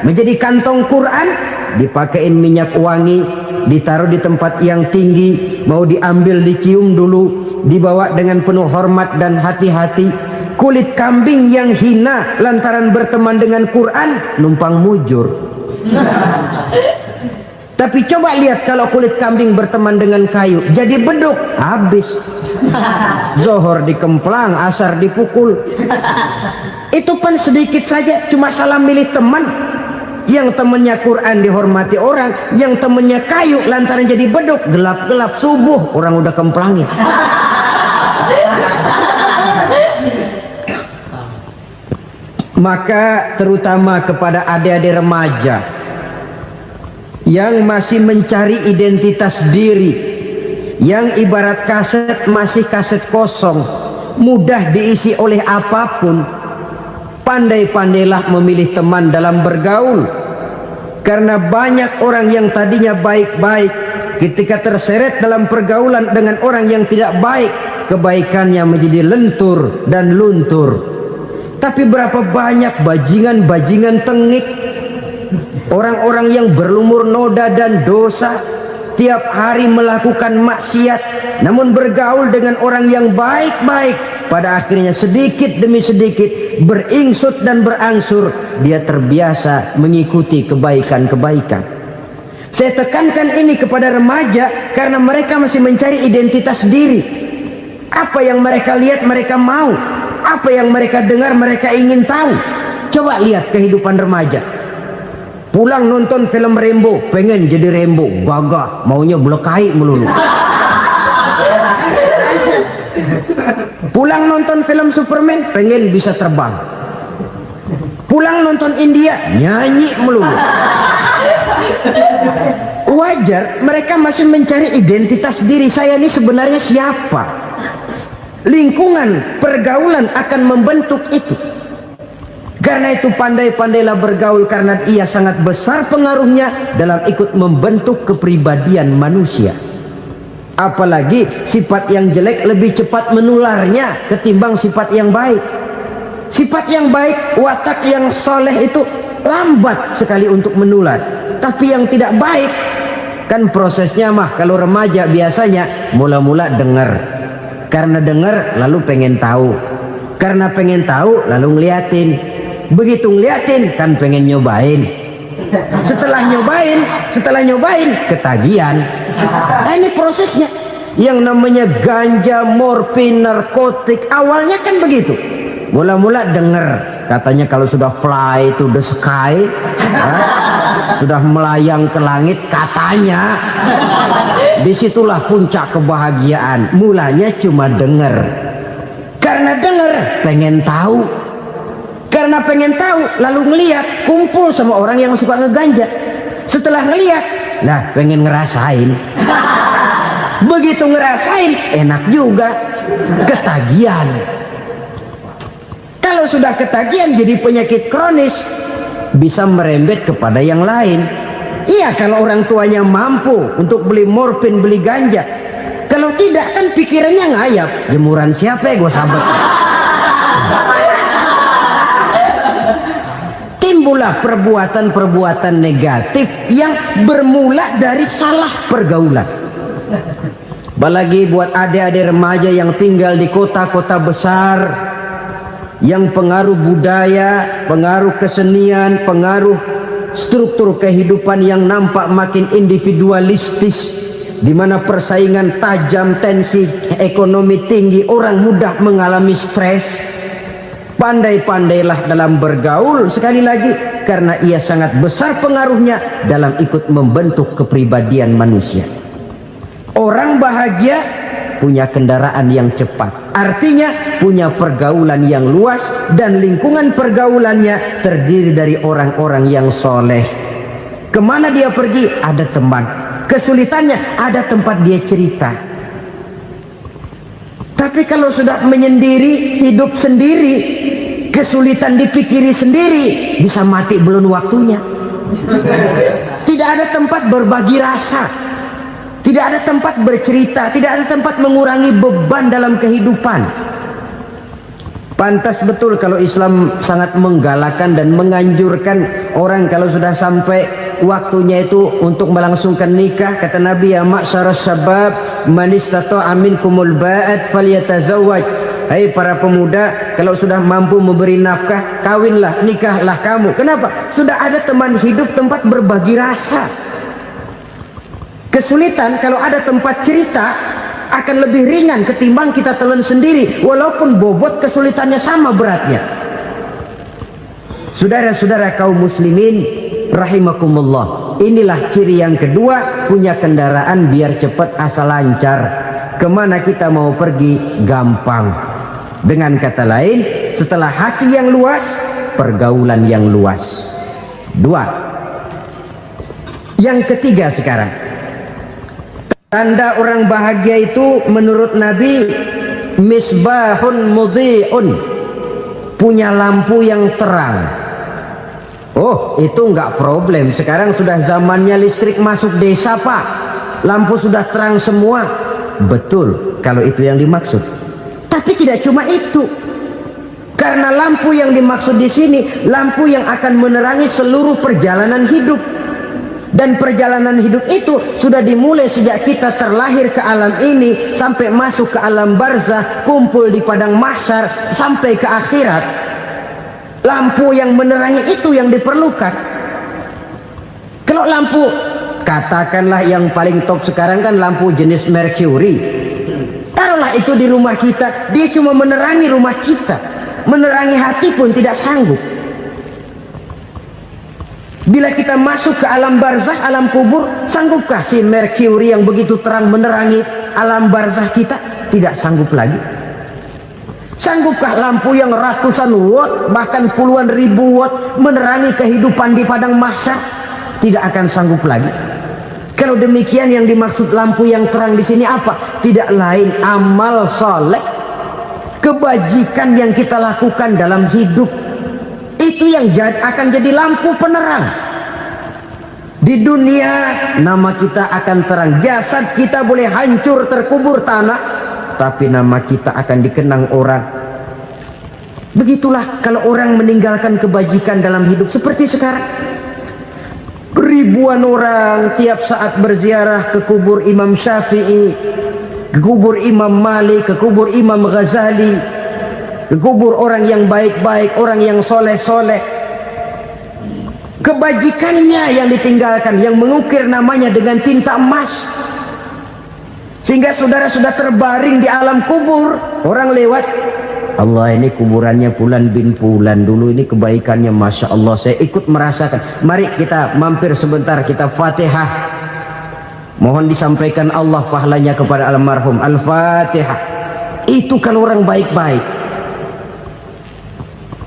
menjadi kantong Quran, dipakein minyak wangi, ditaruh di tempat yang tinggi, mau diambil dicium dulu, dibawa dengan penuh hormat dan hati-hati. Kulit kambing yang hina lantaran berteman dengan Quran, numpang mujur. Tapi coba lihat kalau kulit kambing berteman dengan kayu, jadi beduk, habis. Zohor dikemplang, asar dipukul. Itu pun sedikit saja, cuma salah milih teman. Yang temannya Quran dihormati orang, yang temannya kayu lantaran jadi beduk, gelap-gelap subuh orang udah kemplangin. Maka terutama kepada adik-adik remaja yang masih mencari identitas diri, yang ibarat kaset masih kaset kosong, mudah diisi oleh apapun, pandai-pandailah memilih teman dalam bergaul. Karena banyak orang yang tadinya baik-baik, ketika terseret dalam pergaulan dengan orang yang tidak baik, kebaikannya menjadi lentur dan luntur. Tapi berapa banyak bajingan-bajingan tengik, orang-orang yang berlumur noda dan dosa, tiap hari melakukan maksiat, namun bergaul dengan orang yang baik-baik, pada akhirnya sedikit demi sedikit beringsut dan berangsur dia terbiasa mengikuti kebaikan-kebaikan. Saya tekankan ini kepada remaja karena mereka masih mencari identitas diri. Apa yang mereka lihat mereka mau, apa yang mereka dengar mereka ingin tahu. Coba lihat kehidupan remaja. Pulang nonton film Rambo, pengen jadi Rambo, gagah, maunya belekai melulu. Pulang nonton film Superman, pengen bisa terbang. Pulang nonton India, nyanyi melulu. Wajar, mereka masih mencari identitas diri. Saya ini sebenarnya siapa? Lingkungan, pergaulan akan membentuk itu. Karena itu pandai-pandailah bergaul, karena ia sangat besar pengaruhnya dalam ikut membentuk kepribadian manusia. Apalagi sifat yang jelek lebih cepat menularnya ketimbang sifat yang baik. Sifat yang baik, watak yang soleh itu lambat sekali untuk menular. Tapi yang tidak baik, kan prosesnya mah kalau remaja biasanya mula-mula dengar. Karena dengar lalu pengen tahu, karena pengen tahu lalu ngeliatin, begitu ngeliatin kan pengen nyobain, setelah nyobain ketagihan. Nah, ini prosesnya. Yang namanya ganja, morfin, narkotik awalnya kan begitu. Mula-mula dengar, katanya kalau sudah fly to the sky, sudah melayang ke langit katanya, disitulah puncak kebahagiaan. Mulanya cuma dengar, karena dengar pengen tahu, karena pengen tahu lalu ngeliat, kumpul sama orang yang suka ngeganja. Setelah ngeliat, nah pengen ngerasain. Begitu ngerasain enak juga, ketagihan. Kalau sudah ketagihan jadi penyakit kronis, bisa merembet kepada yang lain. Iya, kalau orang tuanya mampu untuk beli morfin, beli ganja. Kalau tidak kan pikirannya ngayap, jemuran siapa ya gue sabet. Timbullah perbuatan-perbuatan negatif yang bermula dari salah pergaulan. Apalagi buat adik-adik remaja yang tinggal di kota-kota besar, yang pengaruh budaya, pengaruh kesenian, pengaruh struktur kehidupan yang nampak makin individualistis, di mana persaingan tajam, tensi ekonomi tinggi, orang mudah mengalami stres. Pandai-pandailah dalam bergaul. Sekali lagi, karena ia sangat besar pengaruhnya dalam ikut membentuk kepribadian manusia. Orang bahagia punya kendaraan yang cepat, artinya punya pergaulan yang luas, dan lingkungan pergaulannya terdiri dari orang-orang yang soleh. Kemana dia pergi ada teman, kesulitannya ada tempat dia cerita. Tapi kalau sudah menyendiri, hidup sendiri, kesulitan dipikiri sendiri, bisa mati belum waktunya. Tidak ada tempat berbagi rasa, tidak ada tempat bercerita, tidak ada tempat mengurangi beban dalam kehidupan. Pantas betul kalau Islam sangat menggalakkan dan menganjurkan orang kalau sudah sampai waktunya itu untuk melangsungkan nikah. Kata Nabi, ya ma'syaras syabab man istata'a minkumul ba'at falyatazawwaj. Hai para pemuda, kalau sudah mampu memberi nafkah, kawinlah, nikahlah kamu. Kenapa? Sudah ada teman hidup, tempat berbagi rasa. Kesulitan kalau ada tempat cerita akan lebih ringan ketimbang kita telan sendiri, walaupun bobot kesulitannya sama beratnya. Saudara-saudara kaum muslimin rahimakumullah, inilah ciri yang kedua, punya kendaraan biar cepat asal lancar. Kemana kita mau pergi gampang. Dengan kata lain, setelah hati yang luas, pergaulan yang luas. Dua. Yang ketiga sekarang, tanda orang bahagia itu menurut Nabi, misbahun mudhi'un, punya lampu yang terang. Oh, itu enggak problem. Sekarang sudah zamannya listrik masuk desa, Pak. Lampu sudah terang semua. Betul, kalau itu yang dimaksud. Tapi tidak cuma itu. Karena lampu yang dimaksud di sini, lampu yang akan menerangi seluruh perjalanan hidup. Dan perjalanan hidup itu sudah dimulai sejak kita terlahir ke alam ini, sampai masuk ke alam barzah, kumpul di padang mahsyar, sampai ke akhirat. Lampu yang menerangi itu yang diperlukan. Kalau lampu, katakanlah yang paling top sekarang kan lampu jenis Mercury. Taruhlah itu di rumah kita, dia cuma menerangi rumah kita, menerangi hati pun tidak sanggup. Bila kita masuk ke alam barzah, alam kubur, sanggupkah si Mercury yang begitu terang menerangi alam barzah kita? Tidak sanggup lagi. Sanggupkah lampu yang ratusan watt, bahkan puluhan ribu watt menerangi kehidupan di padang mahsyar? Tidak akan sanggup lagi. Kalau demikian, yang dimaksud lampu yang terang di sini apa? Tidak lain amal soleh, kebajikan yang kita lakukan dalam hidup. Itu yang akan jadi lampu penerang. Di dunia nama kita akan terang, jasad kita boleh hancur terkubur tanah, tapi nama kita akan dikenang orang. Begitulah kalau orang meninggalkan kebajikan dalam hidup seperti sekarang. Ribuan orang tiap saat berziarah ke kubur Imam Syafi'i, ke kubur Imam Malik, ke kubur Imam Ghazali, ke kubur orang yang baik-baik, orang yang soleh-soleh. Kebajikannya yang ditinggalkan, yang mengukir namanya dengan tinta emas. Sehingga saudara sudah terbaring di alam kubur, orang lewat, Allah, ini kuburannya Fulan bin Fulan, dulu ini kebaikannya Masya Allah, saya ikut merasakan. Mari kita mampir sebentar, kita Fatihah. Mohon disampaikan Allah pahalanya kepada almarhum. Al-Fatihah. Itu kalau orang baik-baik.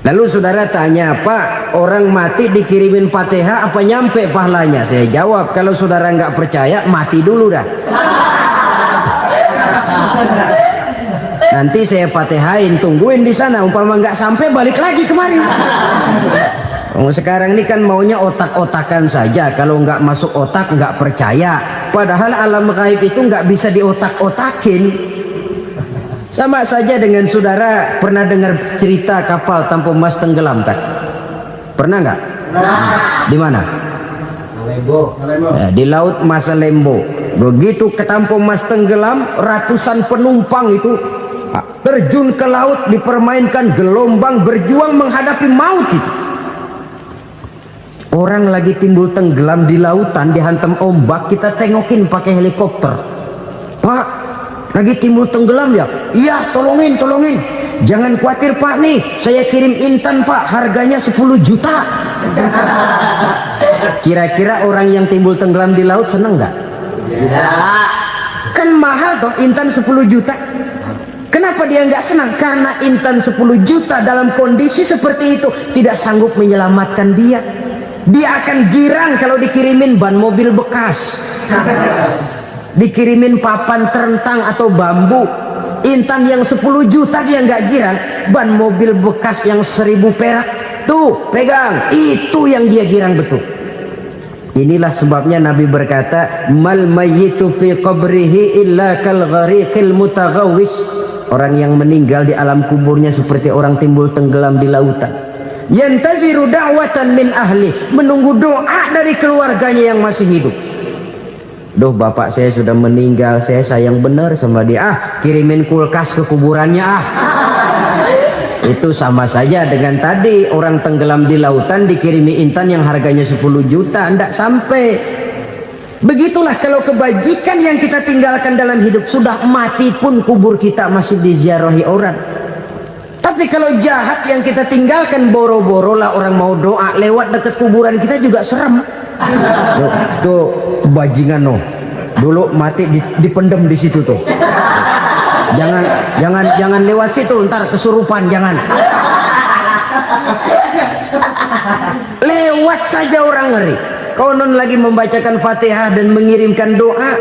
Lalu saudara tanya, Pak, orang mati dikirimin Fatihah apa nyampe pahalanya? Saya jawab, kalau saudara nggak percaya, mati dulu dah. Nanti saya Fatihain, tungguin di sana. Umpama nggak sampai, balik lagi kemari. Sekarang ini kan maunya otak-otakan saja. Kalau nggak masuk otak, nggak percaya. Padahal alam gaib itu nggak bisa diotak-otakin. Sama saja dengan saudara pernah dengar cerita kapal Tampo Mas tenggelam kan? Pernah nggak? Di mana? Ya, di laut Masalembo. Begitu ke Tampo Mas tenggelam, ratusan penumpang itu terjun ke laut, dipermainkan gelombang, berjuang menghadapi maut itu. Orang lagi timbul tenggelam di lautan, dihantam ombak, kita tengokin pakai helikopter. Pak, lagi timbul tenggelam ya? Iya, tolongin, tolongin. Jangan khawatir Pak, nih saya kirim intan Pak, harganya 10 juta. Kira-kira orang yang timbul tenggelam di laut seneng nggak? Tidak. Kan mahal toh intan 10 juta. Kenapa dia nggak senang? Karena intan 10 juta dalam kondisi seperti itu tidak sanggup menyelamatkan dia. Dia akan girang kalau dikirimin ban mobil bekas, dikirimin papan terentang atau bambu. Intan yang 10 juta dia nggak girang. Ban mobil bekas yang 1000 perak, tuh pegang, itu yang dia girang betul. Inilah sebabnya Nabi berkata, mal mayyitu fi qabrihi illa kal ghariqil mutaghawwis. Orang yang meninggal di alam kuburnya seperti orang timbul tenggelam di lautan. Yantaziru da'watan min ahli, menunggu doa dari keluarganya yang masih hidup. Duh, bapak saya sudah meninggal, saya sayang benar sama dia. Kirimin kulkas ke kuburannya Itu sama saja dengan tadi orang tenggelam di lautan dikirimi intan yang harganya 10 juta, tidak sampai. Begitulah kalau kebajikan yang kita tinggalkan dalam hidup, sudah mati pun kubur kita masih diziarahi orang. Tapi kalau jahat yang kita tinggalkan, boro-boro lah orang mau doa lewat dekat kuburan kita juga serem. Tuh bajingan no, dulu mati dipendem di situ tuh. Jangan lewat situ, ntar kesurupan, jangan. Lewat saja orang ngeri. Konon lagi membacakan Fatihah dan mengirimkan doa.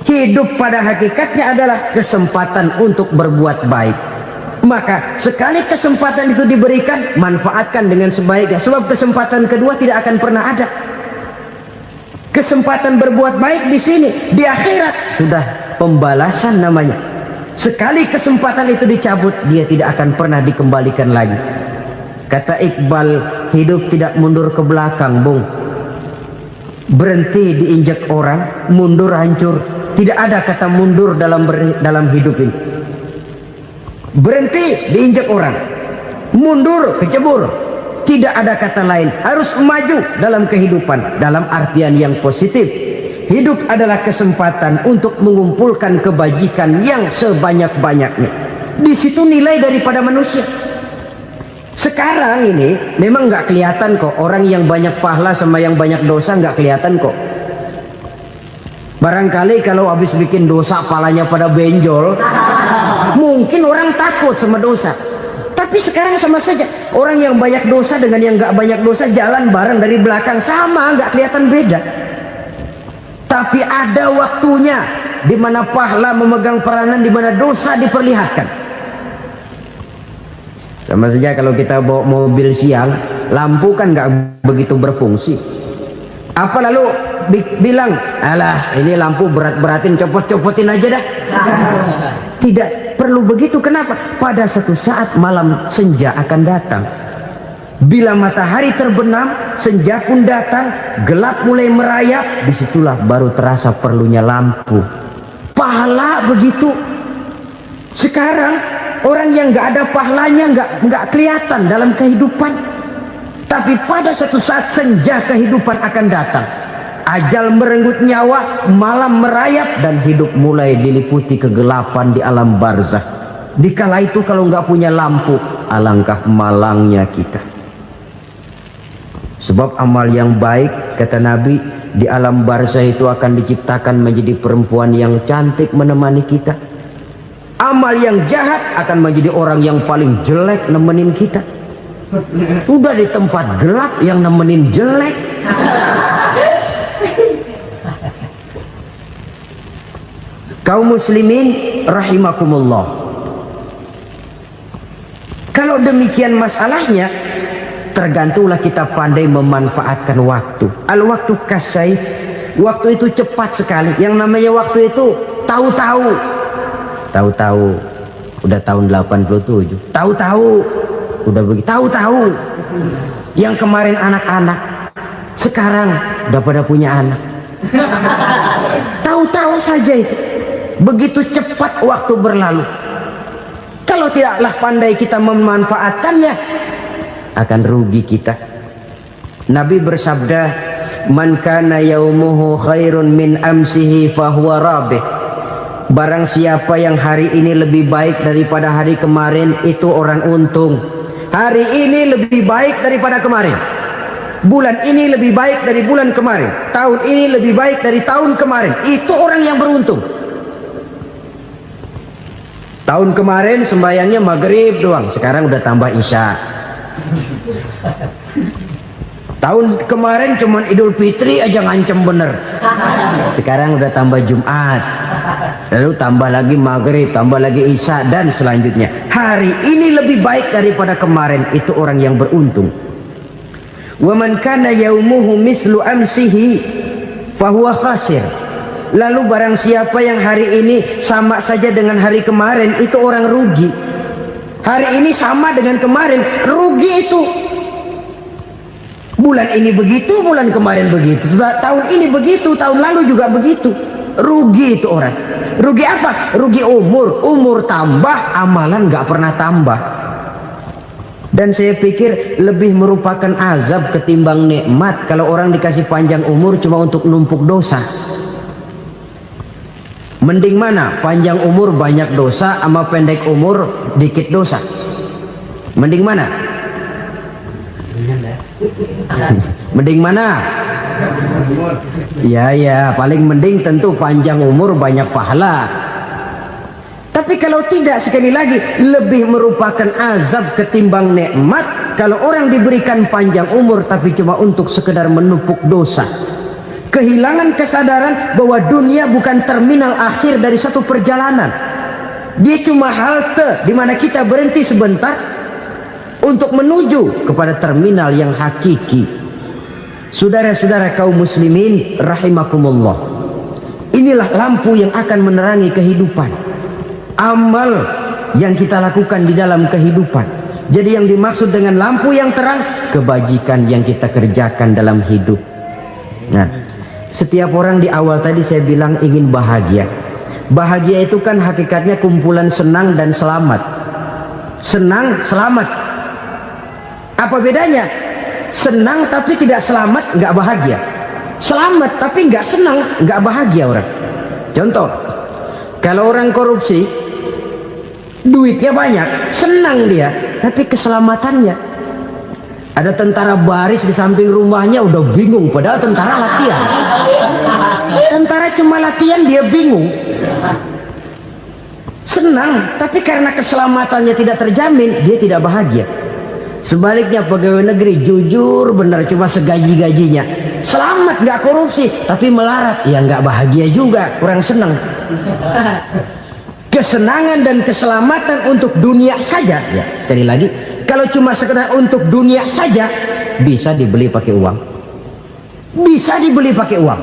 Hidup pada hakikatnya adalah kesempatan untuk berbuat baik. Maka sekali kesempatan itu diberikan, manfaatkan dengan sebaiknya. Sebab kesempatan kedua tidak akan pernah ada. Kesempatan berbuat baik di sini, di akhirat sudah pembalasan namanya. Sekali kesempatan itu dicabut, dia tidak akan pernah dikembalikan lagi. Kata Iqbal, hidup tidak mundur ke belakang, Bung. Berhenti diinjak orang, mundur hancur. Tidak ada kata mundur dalam hidup ini. Berhenti diinjak orang, mundur kecebur. Tidak ada kata lain. Harus maju dalam kehidupan, dalam artian yang positif. Hidup adalah kesempatan untuk mengumpulkan kebajikan yang sebanyak-banyaknya. Di situ nilai daripada manusia. Sekarang ini memang nggak kelihatan kok, orang yang banyak pahala sama yang banyak dosa nggak kelihatan kok. Barangkali kalau habis bikin dosa palanya pada benjol, mungkin orang takut sama dosa. Tapi sekarang sama saja, orang yang banyak dosa dengan yang nggak banyak dosa jalan bareng dari belakang, sama, nggak kelihatan beda. Tapi ada waktunya di mana pahala memegang peranan, di mana dosa diperlihatkan. Sama saja kalau kita bawa mobil siang, lampu kan nggak begitu berfungsi. Apa lalu bilang, alah ini lampu berat-beratin, copot-copotin aja dah. Tidak perlu begitu. Kenapa? Pada satu saat malam senja akan datang. Bila matahari terbenam, senja pun datang, gelap mulai merayap, disitulah baru terasa perlunya lampu. Pahala begitu. Sekarang orang yang nggak ada pahalanya nggak kelihatan dalam kehidupan. Tapi pada satu saat senja kehidupan akan datang. Ajal merenggut nyawa, malam merayap, dan hidup mulai diliputi kegelapan di alam barzah. Dikala itu kalau nggak punya lampu, alangkah malangnya kita. Sebab amal yang baik, kata Nabi, di alam barzah itu akan diciptakan menjadi perempuan yang cantik menemani kita. Amal yang jahat akan menjadi orang yang paling jelek nemenin kita. Sudah di tempat gelap yang nemenin jelek. Kaum muslimin rahimakumullah. Kalau demikian masalahnya, tergantunglah kita pandai memanfaatkan waktu. Al-waktu kasayf, waktu itu cepat sekali. Yang namanya waktu itu tahu-tahu. Tahu-tahu udah tahun 87. Tahu-tahu udah begitu. Tahu-tahu yang kemarin anak-anak, sekarang udah pada punya anak. Tahu-tahu saja itu. Begitu cepat waktu berlalu. Kalau tidaklah pandai kita memanfaatkannya, akan rugi kita. Nabi bersabda, man kana yaumuhu khairun min amsihi fahuwa rabih. Barang siapa yang hari ini lebih baik daripada hari kemarin, itu orang untung. Hari ini lebih baik daripada kemarin. Bulan ini lebih baik dari bulan kemarin. Tahun ini lebih baik dari tahun kemarin. Itu orang yang beruntung. Tahun kemarin sembayangnya maghrib doang, sekarang udah tambah isya. Tahun kemarin cuman Idul Fitri aja ngancem bener, sekarang udah tambah Jumat, lalu tambah lagi maghrib, tambah lagi isya, dan selanjutnya. Hari ini lebih baik daripada kemarin. Itu orang yang beruntung. Wa man kana yaumuhu mislu amsihi fahuwa khasir. Lalu barang siapa yang hari ini sama saja dengan hari kemarin, itu orang rugi. Hari ini sama dengan kemarin, rugi itu. Bulan ini begitu, bulan kemarin begitu, tahun ini begitu, tahun lalu juga begitu. Rugi itu orang. Rugi apa? Rugi umur. Umur tambah, amalan gak pernah tambah. Dan saya pikir lebih merupakan azab ketimbang nikmat kalau orang dikasih panjang umur cuma untuk numpuk dosa. Mending mana? Panjang umur banyak dosa sama pendek umur dikit dosa? Mending mana? Mending mana? Ya, paling mending tentu panjang umur banyak pahala. Tapi kalau tidak, sekali lagi, lebih merupakan azab ketimbang nikmat kalau orang diberikan panjang umur tapi cuma untuk sekedar menumpuk dosa. Kehilangan kesadaran bahwa dunia bukan terminal akhir dari satu perjalanan. Dia cuma halte di mana kita berhenti sebentar untuk menuju kepada terminal yang hakiki. Saudara-saudara kaum muslimin rahimakumullah, inilah lampu yang akan menerangi kehidupan. Amal yang kita lakukan di dalam kehidupan. Jadi yang dimaksud dengan lampu yang terang, kebajikan yang kita kerjakan dalam hidup. Nah, setiap orang di awal tadi saya bilang ingin bahagia. Bahagia itu kan hakikatnya kumpulan senang dan selamat. Senang, selamat. Apa bedanya? Senang tapi tidak selamat, nggak bahagia. Selamat tapi nggak senang, nggak bahagia orang. Contoh, kalau orang korupsi, duitnya banyak, senang dia, tapi keselamatannya. Ada tentara baris di samping rumahnya udah bingung, padahal tentara latihan. Tentara cuma latihan, dia bingung. Senang, tapi karena keselamatannya tidak terjamin, dia tidak bahagia. Sebaliknya pegawai negeri jujur benar, cuma segaji-gajinya, selamat nggak korupsi, tapi melarat, ya nggak bahagia juga, kurang senang. Kesenangan dan keselamatan untuk dunia saja, ya sekali lagi, kalau cuma sekedar untuk dunia saja, bisa dibeli pakai uang. Bisa dibeli pakai uang.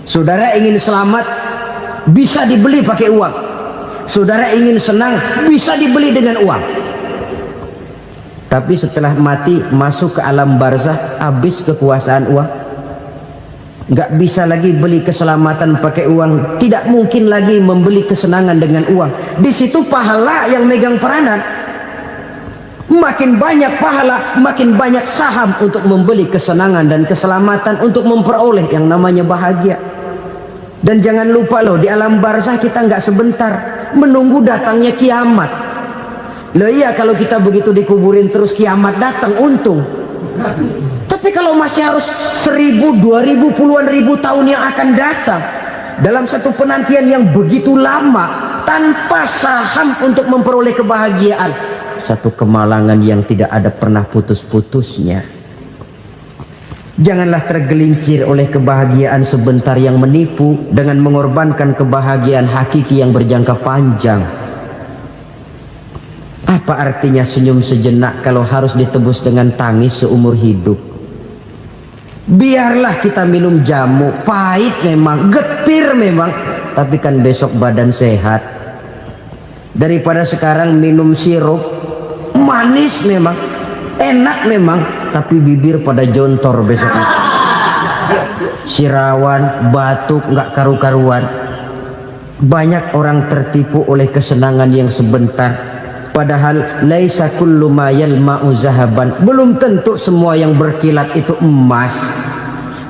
Saudara ingin selamat, bisa dibeli pakai uang. Saudara ingin senang, bisa dibeli dengan uang. Tapi setelah mati, masuk ke alam barzah, habis kekuasaan uang. Nggak bisa lagi beli keselamatan pakai uang. Tidak mungkin lagi membeli kesenangan dengan uang. Di situ pahala yang megang peranan. Makin banyak pahala, makin banyak saham untuk membeli kesenangan dan keselamatan, untuk memperoleh yang namanya bahagia. Dan jangan lupa loh, di alam barzah kita nggak sebentar, menunggu datangnya kiamat. Loh iya, kalau kita begitu dikuburin terus kiamat datang, untung. Tapi kalau masih harus 1000, 2000, puluhan ribu tahun yang akan datang, dalam satu penantian yang begitu lama, tanpa saham untuk memperoleh kebahagiaan, satu kemalangan yang tidak ada pernah putus-putusnya. Janganlah tergelincir oleh kebahagiaan sebentar yang menipu dengan mengorbankan kebahagiaan hakiki yang berjangka panjang. Apa artinya senyum sejenak kalau harus ditebus dengan tangis seumur hidup? Biarlah kita minum jamu, pahit memang, getir memang, tapi kan besok badan sehat. Daripada sekarang minum sirup, manis memang, enak memang, tapi bibir pada jontor besoknya. Sirawan, batuk, nggak karu-karuan. Banyak orang tertipu oleh kesenangan yang sebentar. Padahal laisa kullu ma yalma'u zahaban. Belum tentu semua yang berkilat itu emas.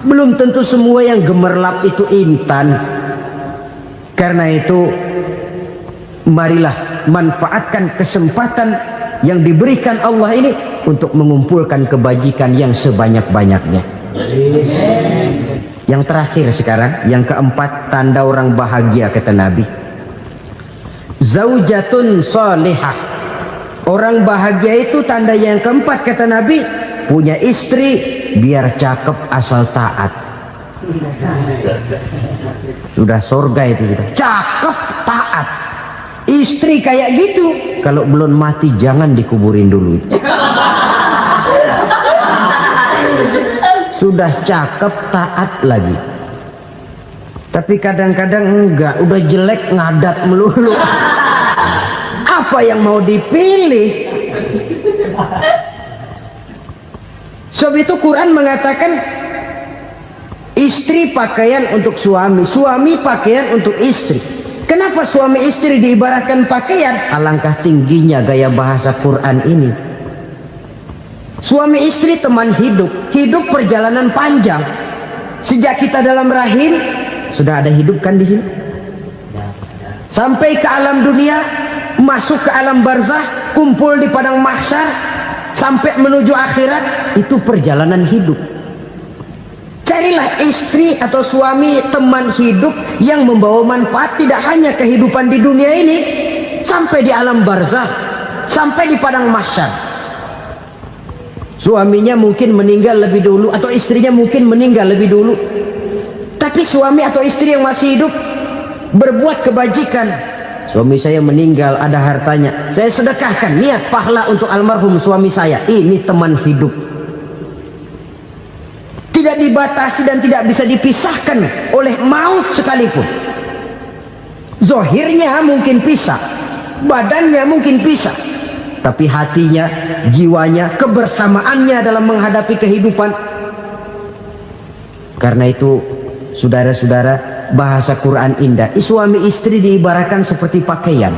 Belum tentu semua yang gemerlap itu intan. Karena itu marilah manfaatkan kesempatan yang diberikan Allah ini untuk mengumpulkan kebajikan yang sebanyak-banyaknya. Yang terakhir sekarang, yang keempat, tanda orang bahagia kata Nabi. Zaujatun salihah. Orang bahagia itu tanda yang keempat kata Nabi, punya istri biar cakep asal taat. Sudah surga itu sudah. Cakep taat. Istri kayak gitu, kalau belum mati jangan dikuburin dulu. Sudah cakep taat lagi. Tapi kadang-kadang enggak, udah jelek ngadat melulu. Apa yang mau dipilih? Sebab itu Quran mengatakan istri pakaian untuk suami, suami pakaian untuk istri. Kenapa suami istri diibaratkan pakaian? Alangkah tingginya gaya bahasa Quran ini. Suami istri teman hidup, hidup perjalanan panjang. Sejak kita dalam rahim sudah ada hidup kan di sini. Sampai ke alam dunia, masuk ke alam barzah, kumpul di padang mahsyar, sampai menuju akhirat, itu perjalanan hidup. Carilah istri atau suami teman hidup yang membawa manfaat tidak hanya kehidupan di dunia ini, sampai di alam barzah, sampai di padang mahsyar. Suaminya mungkin meninggal lebih dulu atau istrinya mungkin meninggal lebih dulu, tapi suami atau istri yang masih hidup berbuat kebajikan. Suami saya meninggal, ada hartanya, saya sedekahkan, niat pahala untuk almarhum suami saya. Ini teman hidup, tidak dibatasi dan tidak bisa dipisahkan oleh maut sekalipun. Zohirnya mungkin pisah, badannya mungkin pisah, tapi hatinya, jiwanya, kebersamaannya dalam menghadapi kehidupan. Karena itu saudara-saudara, bahasa Quran indah. Suami istri diibaratkan seperti pakaian.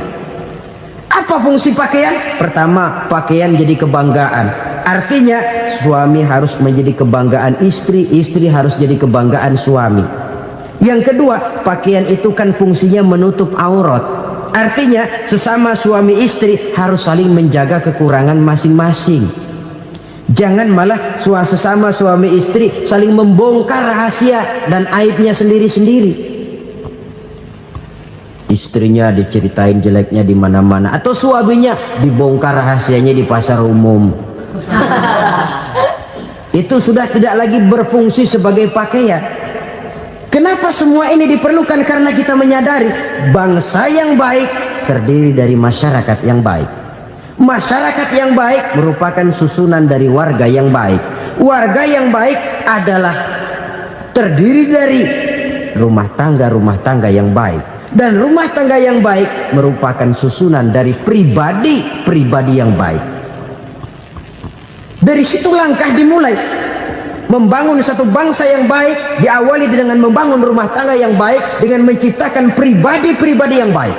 Apa fungsi pakaian? Pertama, pakaian jadi kebanggaan. Artinya suami harus menjadi kebanggaan istri, istri harus jadi kebanggaan suami. Yang kedua, pakaian itu kan fungsinya menutup aurat. Artinya sesama suami istri harus saling menjaga kekurangan masing-masing. Jangan malah sesama suami istri saling membongkar rahasia dan aibnya sendiri-sendiri. Istrinya diceritain jeleknya di mana-mana, atau suaminya dibongkar rahasianya di pasar umum. Itu sudah tidak lagi berfungsi sebagai pakaian. Kenapa semua ini diperlukan? Karena kita menyadari bangsa yang baik terdiri dari masyarakat yang baik. Masyarakat yang baik merupakan susunan dari warga yang baik. Warga yang baik adalah terdiri dari rumah tangga yang baik. Dan rumah tangga yang baik merupakan susunan dari pribadi yang baik. Dari situ langkah dimulai. Membangun satu bangsa yang baik diawali dengan membangun rumah tangga yang baik, dengan menciptakan pribadi-pribadi yang baik.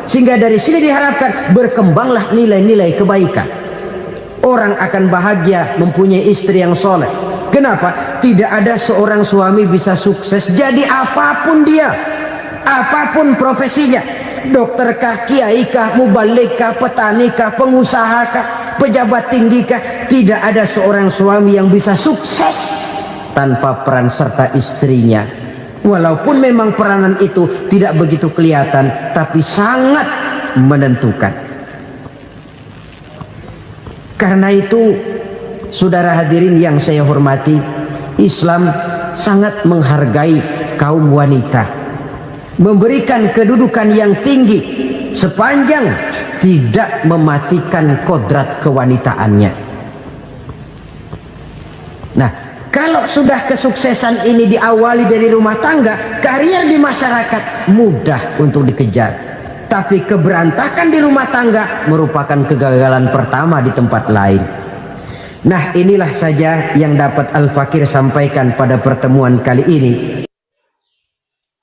Sehingga dari sini diharapkan berkembanglah nilai-nilai kebaikan. Orang akan bahagia mempunyai istri yang soleh. Kenapa? Tidak ada seorang suami bisa sukses jadi apapun dia, apapun profesinya. Dokterkah, kiaikah, mubalikah, petanikah, pengusahakah, pejabat tinggikah. Tidak ada seorang suami yang bisa sukses tanpa peran serta istrinya. Walaupun memang peranan itu tidak begitu kelihatan, tapi sangat menentukan. Karena itu, saudara hadirin yang saya hormati, Islam sangat menghargai kaum wanita, memberikan kedudukan yang tinggi sepanjang tidak mematikan kodrat kewanitaannya. Nah, kalau sudah kesuksesan ini diawali dari rumah tangga, karier di masyarakat mudah untuk dikejar. Tapi keberantakan di rumah tangga merupakan kegagalan pertama di tempat lain. Nah, inilah saja yang dapat Al-Fakir sampaikan pada pertemuan kali ini.